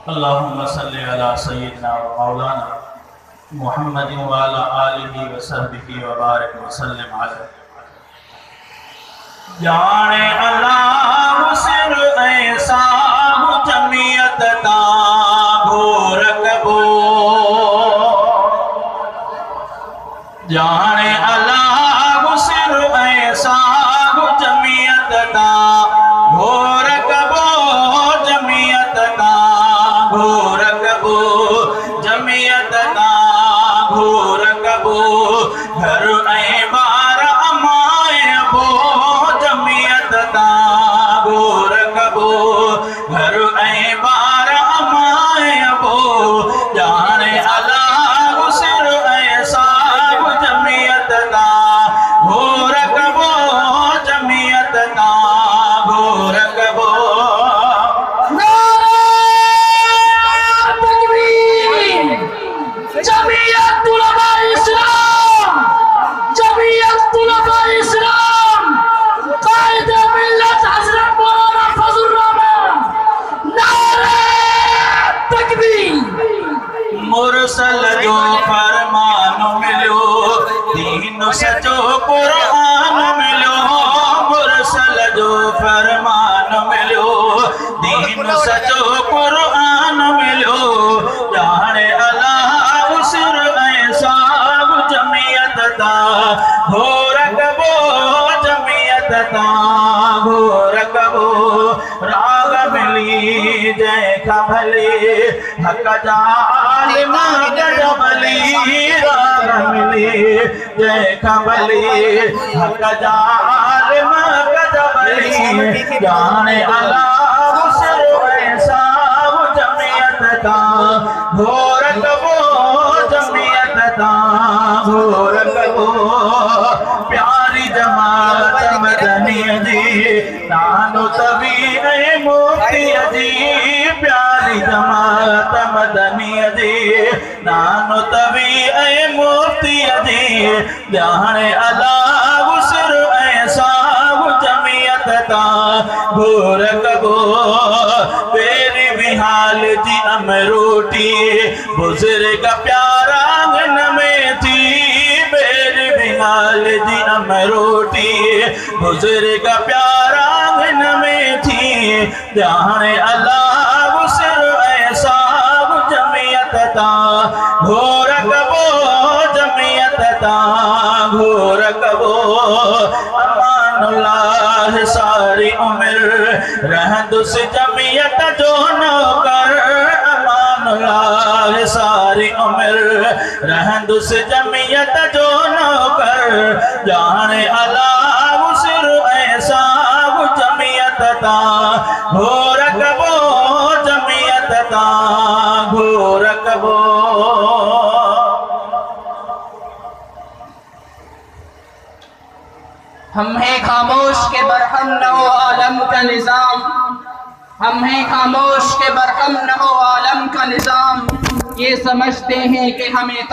अल्लाहुम्मा सल्लि अला सय्यिदिना व मौलाना मुहम्मद व अला आलिहि व सहबिहि व बारिक व सल्लिम अलैहि। जाने अल्लाह सिर ऐसा जमियत ता घोरकबो, जाने अल्लाह सिर ऐसा जमियत ता घोरकबो, जमियत ता घोरकबो, जमियत ता घोरकबो, घर ऐ बार अमाए बो, जमियत ता घोरकबो, घर ऐ बार अमाए बो, जाने अल्लाह सिर ऐसा जमियत ता घोरकबो, जमियत ता घोरकबो। मुरसल जो फरमान मिलो, दीन सजो कुरान मिलो, मुरसल जो फरमान मिलो, दीन सजो कुरान मिलो, जाने अल्लाह सिर ऐसा जमियत ता घोरकबो, जमियत ता घोरकबो। राग मिली जय खभली हक जालिमा गजबली, राग मिली जय खभली हक जालिमा गजबली, जाने अल्लाह सिर ऐसा जमियत ता घोरकबो, जमियत ता घोरकबो। प्यारी जमात मदनी जी नानो तभी नहीं मुफ्ती जी, प्यारी जमात मदनी जी नानो तभी ऐ मुफ्ती जी, जाने अल्लाह सिर ऐसा जमियत ता घोरकबो। तेरी भी हाल जी अमरोटी बुजुर्ग प्यारा आंगन में थी, मेरी भी हाल जी अमरोटी बुजुर्ग प्यारा आंगन में थी, जाने अल्लाह सिर ऐसा जमियत ता घोरकबो, जमियत ता घोरकबो। अमानुल्लाह सारी उम्र रहदुस जमियत जो नौकर, अमानुल्लाह सारी उम्र रहदुस जमियत जो नौकर, जाने अल्लाह सिर ऐसा जमियत ता घोरकबो, जमियत ता घोरकबो। हम हैं खामोश के बरहम न हो आलम का निज़ाम, हम हैं खामोश के बरहम न हो आलम का निज़ाम, ये समझते हैं कि हमें